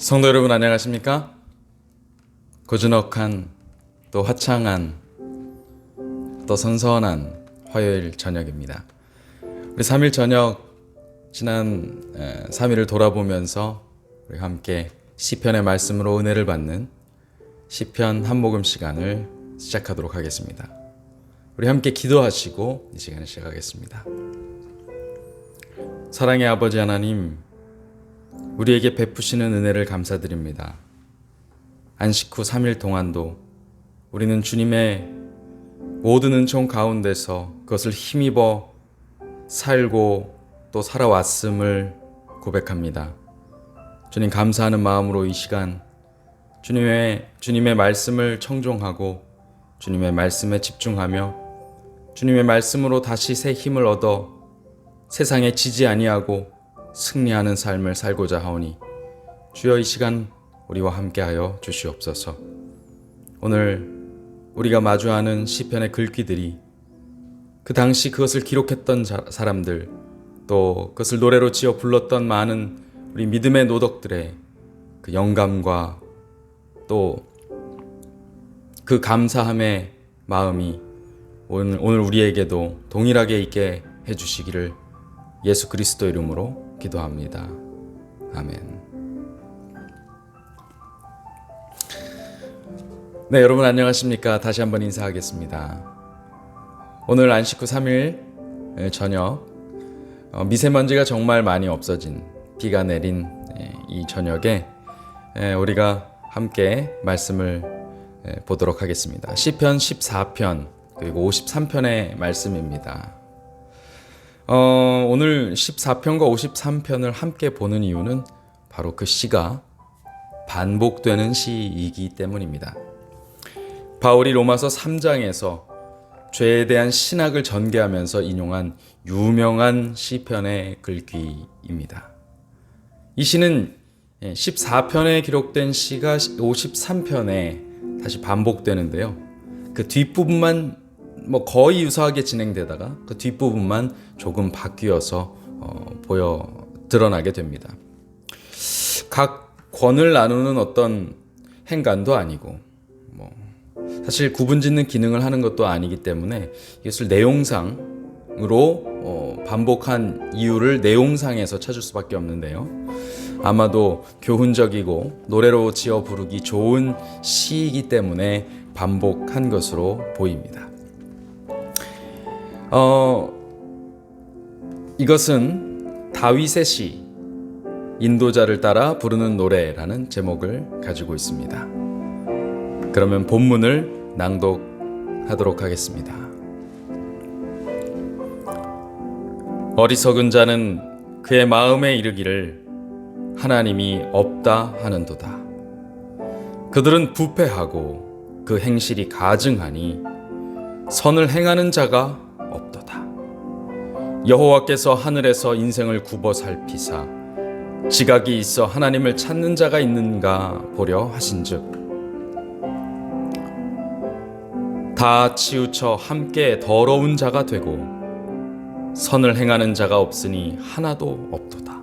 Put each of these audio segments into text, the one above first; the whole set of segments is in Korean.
성도 여러분 안녕하십니까? 고즈넉한 또 화창한 또 선선한 화요일 저녁입니다. 우리 3일 저녁 지난 3일을 돌아보면서 우리 함께 시편의 말씀으로 은혜를 받는 시편 한 모금 시간을 시작하도록 하겠습니다. 우리 함께 기도하시고 이 시간을 시작하겠습니다. 사랑의 아버지 하나님, 우리에게 베푸시는 은혜를 감사드립니다. 안식 후 3일 동안도 우리는 주님의 모든 은총 가운데서 그것을 힘입어 살고 또 살아왔음을 고백합니다. 주님, 감사하는 마음으로 이 시간 주님의 말씀을 청종하고 주님의 말씀에 집중하며 주님의 말씀으로 다시 새 힘을 얻어 세상에 지지 아니하고 승리하는 삶을 살고자 하오니 주여 이 시간 우리와 함께하여 주시옵소서. 오늘 우리가 마주하는 시편의 글귀들이 그 당시 그것을 기록했던 사람들, 또 그것을 노래로 지어 불렀던 많은 우리 믿음의 노덕들의 그 영감과 또 그 감사함의 마음이 오늘 우리에게도 동일하게 있게 해주시기를 예수 그리스도 이름으로 기도합니다. 아멘. 네, 여러분 안녕하십니까? 다시 한번 인사하겠습니다. 오늘 안식 후 3일 저녁, 미세먼지가 정말 많이 없어진 비가 내린 이 저녁에 우리가 함께 말씀을 보도록 하겠습니다. 시편 14편 그리고 53편의 말씀입니다. 오늘 14편과 53편을 함께 보는 이유는 바로 그 시가 반복되는 시이기 때문입니다. 바울이 로마서 3장에서 죄에 대한 신학을 전개하면서 인용한 유명한 시편의 글귀입니다. 이 시는 14편에 기록된 시가 53편에 다시 반복되는데요. 그 뒷부분만 거의 유사하게 진행되다가 그 뒷부분만 조금 바뀌어서 드러나게 됩니다. 각 권을 나누는 어떤 행간도 아니고 사실 구분짓는 기능을 하는 것도 아니기 때문에 이것을 내용상으로 반복한 이유를 내용상에서 찾을 수밖에 없는데요. 아마도 교훈적이고 노래로 지어 부르기 좋은 시이기 때문에 반복한 것으로 보입니다. 이것은 다윗의 시, 인도자를 따라 부르는 노래라는 제목을 가지고 있습니다. 그러면 본문을 낭독하도록 하겠습니다. 어리석은 자는 그의 마음에 이르기를 하나님이 없다 하는도다. 그들은 부패하고 그 행실이 가증하니 선을 행하는 자가 없도다. 여호와께서 하늘에서 인생을 굽어 살피사 지각이 있어 하나님을 찾는 자가 있는가 보려 하신즉 다 치우쳐 함께 더러운 자가 되고 선을 행하는 자가 없으니 하나도 없도다.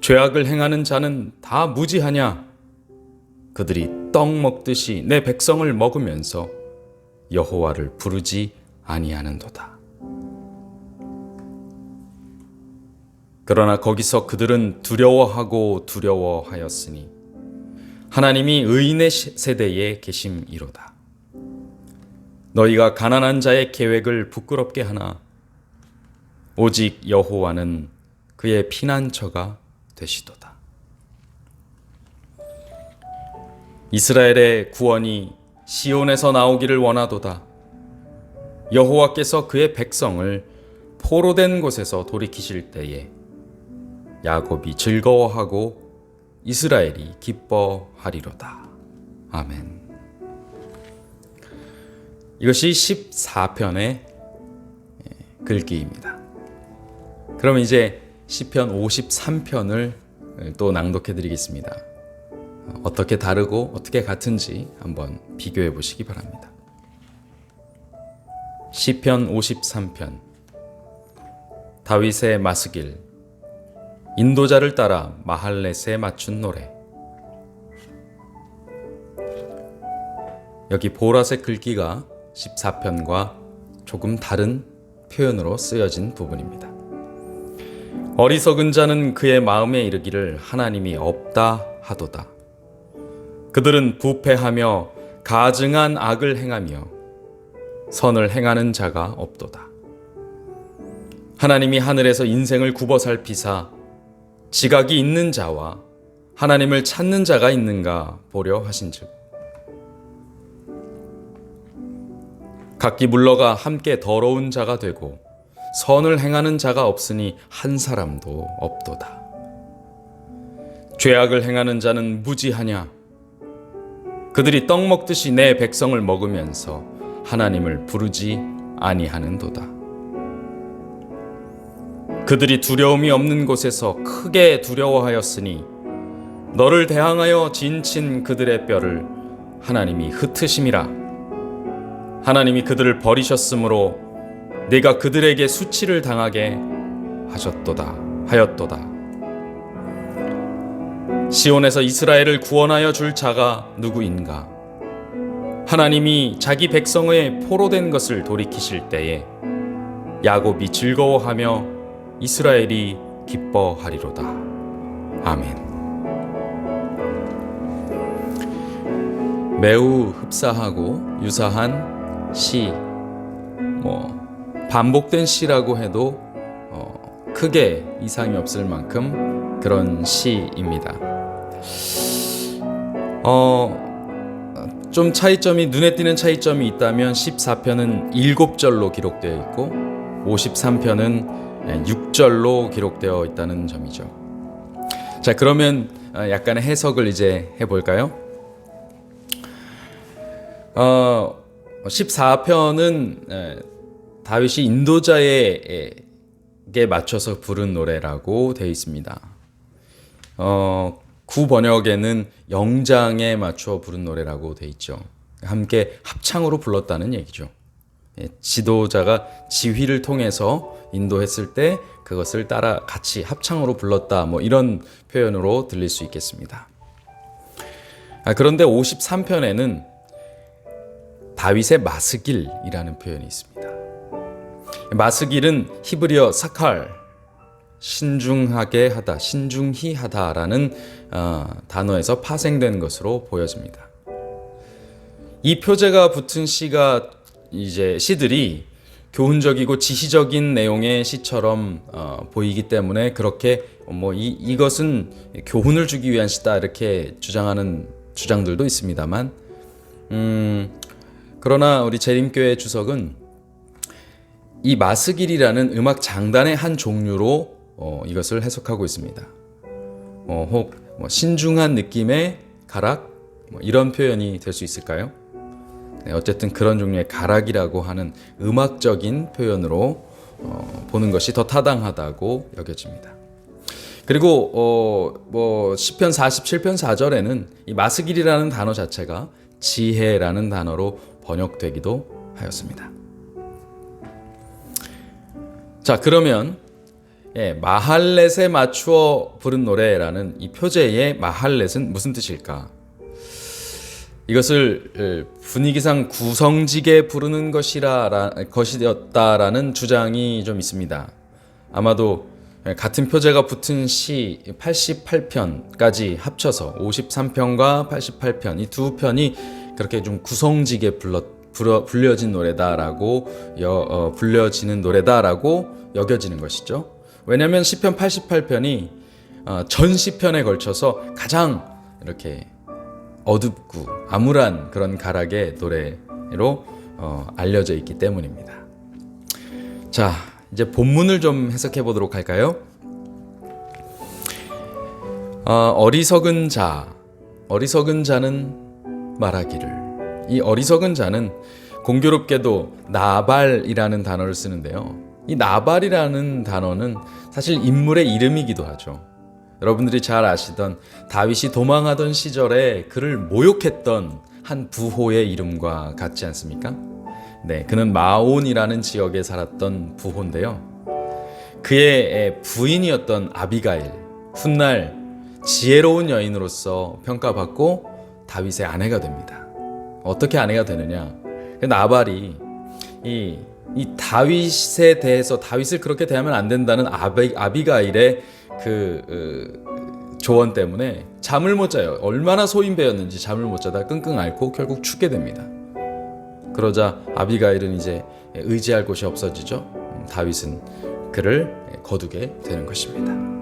죄악을 행하는 자는 다 무지하냐? 그들이 떡 먹듯이 내 백성을 먹으면서 여호와를 부르지 아니하는도다. 그러나 거기서 그들은 두려워하였으니 하나님이 의인의 세대에 계심이로다. 너희가 가난한 자의 계획을 부끄럽게 하나 오직 여호와는 그의 피난처가 되시도다. 이스라엘의 구원이 시온에서 나오기를 원하도다. 여호와께서 그의 백성을 포로된 곳에서 돌이키실 때에 야곱이 즐거워하고 이스라엘이 기뻐하리로다. 아멘. 이것이 14편의 글귀입니다. 그럼 이제 시편 53편을 또 낭독해 드리겠습니다. 어떻게 다르고 어떻게 같은지 한번 비교해 보시기 바랍니다. 시편 53편 다윗의 마스길 인도자를 따라 마할렛에 맞춘 노래. 여기 보라색 글귀가 14편과 조금 다른 표현으로 쓰여진 부분입니다. 어리석은 자는 그의 마음에 이르기를 하나님이 없다 하도다. 그들은 부패하며 가증한 악을 행하며 선을 행하는 자가 없도다. 하나님이 하늘에서 인생을 굽어 살피사 지각이 있는 자와 하나님을 찾는 자가 있는가 보려 하신즉 각기 물러가 함께 더러운 자가 되고 선을 행하는 자가 없으니 한 사람도 없도다. 죄악을 행하는 자는 무지하냐? 그들이 떡 먹듯이 내 백성을 먹으면서 하나님을 부르지 아니하는도다. 그들이 두려움이 없는 곳에서 크게 두려워하였으니 너를 대항하여 진친 그들의 뼈를 하나님이 흩으심이라. 하나님이 그들을 버리셨으므로 네가 그들에게 수치를 당하게 하였도다. 시온에서 이스라엘을 구원하여 줄 자가 누구인가? 하나님이 자기 백성의 포로된 것을 돌이키실 때에 야곱이 즐거워하며 이스라엘이 기뻐하리로다. 아멘. 매우 흡사하고 유사한 시, 반복된 시라고 해도 크게 이상이 없을 만큼 그런 시입니다. 좀 차이점이 눈에 띄는 차이점이 있다면 14편은 7절로 기록되어 있고 53편은 6절로 기록되어 있다는 점이죠. 자, 그러면 약간의 해석을 이제 해볼까요? 14편은 다윗이 인도자에게 맞춰서 부른 노래라고 되어 있습니다. 구 번역에는 영장에 맞춰 부른 노래라고 되어 있죠. 함께 합창으로 불렀다는 얘기죠. 지도자가 지휘를 통해서 인도했을 때 그것을 따라 같이 합창으로 불렀다, 이런 표현으로 들릴 수 있겠습니다. 그런데 53편에는 다윗의 마스길이라는 표현이 있습니다. 마스길은 히브리어 사칼, 신중하게 하다, 신중히 하다라는 단어에서 파생된 것으로 보여집니다. 이 표제가 붙은 시들이 교훈적이고 지시적인 내용의 시처럼 보이기 때문에 그렇게 이것은 교훈을 주기 위한 시다 이렇게 주장하는 주장들도 있습니다만, 그러나 우리 재림교회 주석은 이 마스길이라는 음악 장단의 한 종류로 이것을 해석하고 있습니다. 혹 신중한 느낌의 가락, 이런 표현이 될 수 있을까요? 네, 어쨌든 그런 종류의 가락이라고 하는 음악적인 표현으로 보는 것이 더 타당하다고 여겨집니다. 그리고 시편 47편 4절에는 이 마스길이라는 단어 자체가 지혜라는 단어로 번역되기도 하였습니다. 자, 그러면 마할렛에 맞추어 부른 노래라는 이 표제의 마할렛은 무슨 뜻일까? 이것을 분위기상 구성지게 부르는 것이었다라는 주장이 좀 있습니다. 아마도 같은 표제가 붙은 시 88편까지 합쳐서 53편과 88편 이 두 편이 그렇게 좀 구성지게 불려진 노래다라고 불려지는 노래다라고 여겨지는 것이죠. 왜냐하면 시편 88편이 전 시편에 걸쳐서 가장 이렇게 어둡고 암울한 그런 가락의 노래로 알려져 있기 때문입니다. 자, 이제 본문을 좀 해석해 보도록 할까요? 어리석은 자는 말하기를. 이 어리석은 자는 공교롭게도 나발이라는 단어를 쓰는데요. 이 나발이라는 단어는 사실 인물의 이름이기도 하죠. 여러분들이 잘 아시던 다윗이 도망하던 시절에 그를 모욕했던 한 부호의 이름과 같지 않습니까? 네, 그는 마온이라는 지역에 살았던 부호인데요. 그의 부인이었던 아비가일, 훗날 지혜로운 여인으로서 평가받고 다윗의 아내가 됩니다. 어떻게 아내가 되느냐? 나발이 이 다윗에 대해서 다윗을 그렇게 대하면 안 된다는 아비가일의 조언 때문에 잠을 못 자요. 얼마나 소인배였는지 잠을 못 자다 끙끙 앓고 결국 죽게 됩니다. 그러자 아비가일은 이제 의지할 곳이 없어지죠. 다윗은 그를 거두게 되는 것입니다.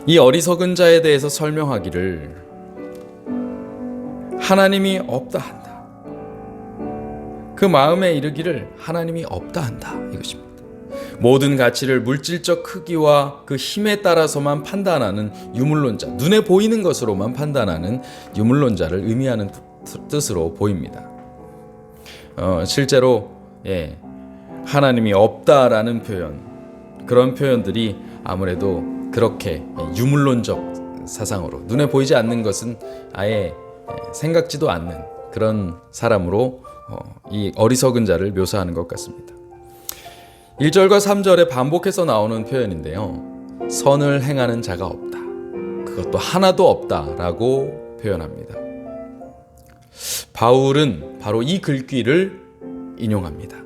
이 어리석은 자에 대해서 설명하기를 하나님이 없다 한다. 그 마음에 이르기를 하나님이 없다 한다. 이것입니다. 모든 가치를 물질적 크기와 그 힘에 따라서만 판단하는 유물론자, 눈에 보이는 것으로만 판단하는 유물론자를 의미하는 뜻으로 보입니다. 실제로 하나님이 없다라는 표현, 그런 표현들이 아무래도 그렇게 유물론적 사상으로 눈에 보이지 않는 것은 아예 생각지도 않는 그런 사람으로 이 어리석은 자를 묘사하는 것 같습니다. 1절과 3절에 반복해서 나오는 표현인데요. 선을 행하는 자가 없다. 그것도 하나도 없다라고 표현합니다. 바울은 바로 이 글귀를 인용합니다.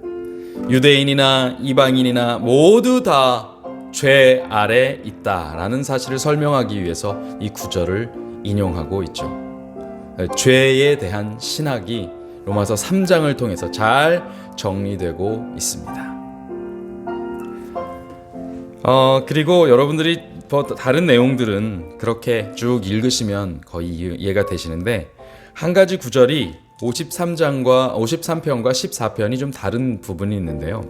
유대인이나 이방인이나 모두 다 죄 아래 있다라는 사실을 설명하기 위해서 이 구절을 인용하고 있죠. 죄에 대한 신학이 로마서 3장을 통해서 잘 정리되고 있습니다. 그리고 여러분들이 다른 내용들은 그렇게 쭉 읽으시면 거의 이해가 되시는데 한 가지 구절이 53편과 14편이 좀 다른 부분이 있는데요.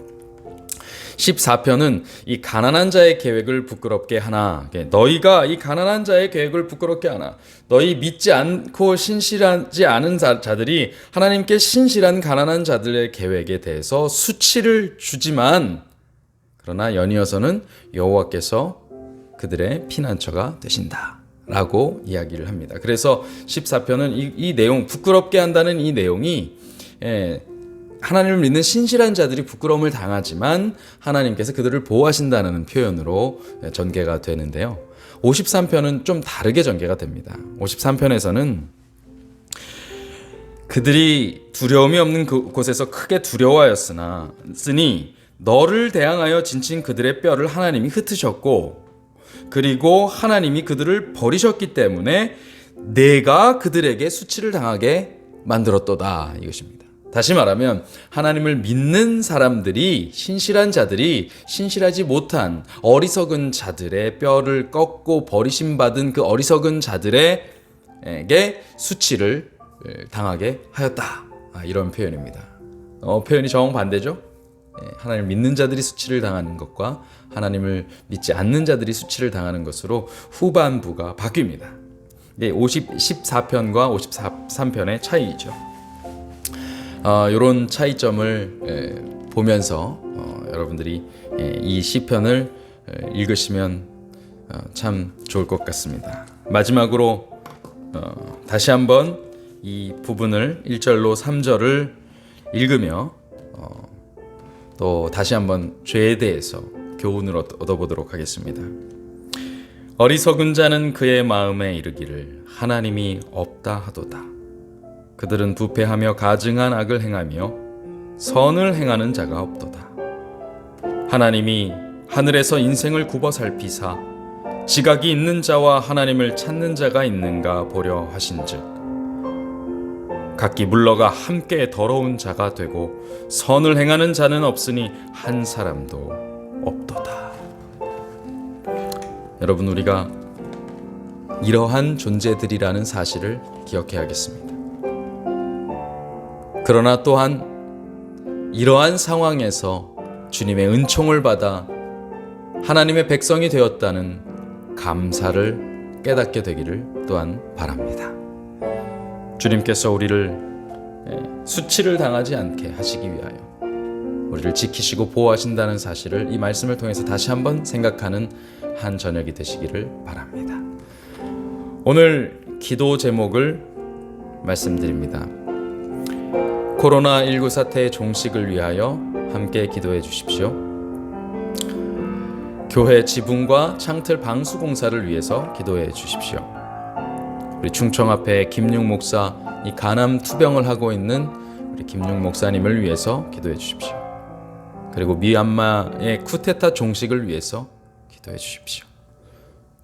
14편은 이 가난한 자의 계획을 부끄럽게 하나, 너희가 이 가난한 자의 계획을 부끄럽게 하나, 너희 믿지 않고 신실하지 않은 자들이 하나님께 신실한 가난한 자들의 계획에 대해서 수치를 주지만 그러나 연이어서는 여호와께서 그들의 피난처가 되신다 라고 이야기를 합니다. 그래서 14편은 이 내용, 부끄럽게 한다는 이 내용이 하나님을 믿는 신실한 자들이 부끄러움을 당하지만 하나님께서 그들을 보호하신다는 표현으로 전개가 되는데요. 53편은 좀 다르게 전개가 됩니다. 53편에서는 그들이 두려움이 없는 곳에서 크게 두려워하였으니 너를 대항하여 진친 그들의 뼈를 하나님이 흩으셨고 그리고 하나님이 그들을 버리셨기 때문에 내가 그들에게 수치를 당하게 만들었도다 이것입니다. 다시 말하면 하나님을 믿는 사람들이 신실한 자들이 신실하지 못한 어리석은 자들의 뼈를 꺾고 버리심받은 그 어리석은 자들에게 수치를 당하게 하였다. 이런 표현입니다. 표현이 정반대죠. 하나님을 믿는 자들이 수치를 당하는 것과 하나님을 믿지 않는 자들이 수치를 당하는 것으로 후반부가 바뀝니다. 14편과 53편의 차이죠. 이런 차이점을 보면서 여러분들이 이 시편을 읽으시면 참 좋을 것 같습니다. 마지막으로 다시 한번 이 부분을 1절로 3절을 읽으며 또 다시 한번 죄에 대해서 교훈을 얻어보도록 하겠습니다. 어리석은 자는 그의 마음에 이르기를 하나님이 없다 하도다. 그들은 부패하며 가증한 악을 행하며 선을 행하는 자가 없도다. 하나님이 하늘에서 인생을 굽어 살피사 지각이 있는 자와 하나님을 찾는 자가 있는가 보려 하신즉 각기 물러가 함께 더러운 자가 되고 선을 행하는 자는 없으니 한 사람도 없도다. 여러분, 우리가 이러한 존재들이라는 사실을 기억해야겠습니다. 그러나 또한 이러한 상황에서 주님의 은총을 받아 하나님의 백성이 되었다는 감사를 깨닫게 되기를 또한 바랍니다. 주님께서 우리를 수치를 당하지 않게 하시기 위하여 우리를 지키시고 보호하신다는 사실을 이 말씀을 통해서 다시 한번 생각하는 한 저녁이 되시기를 바랍니다. 오늘 기도 제목을 말씀드립니다. 코로나19 사태의 종식을 위하여 함께 기도해 주십시오. 교회 지붕과 창틀 방수 공사를 위해서 기도해 주십시오. 우리 충청 앞에 김육 목사, 이 간암 투병을 하고 있는 우리 김육 목사님을 위해서 기도해 주십시오. 그리고 미얀마의 쿠데타 종식을 위해서 기도해 주십시오.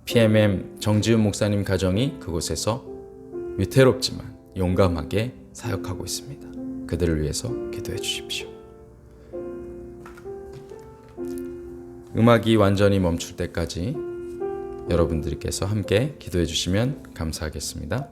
PMM 정지훈 목사님 가정이 그곳에서 위태롭지만 용감하게 사역하고 있습니다. 그들을 위해서 기도해 주십시오. 음악이 완전히 멈출 때까지 여러분들께서 함께 기도해 주시면 감사하겠습니다.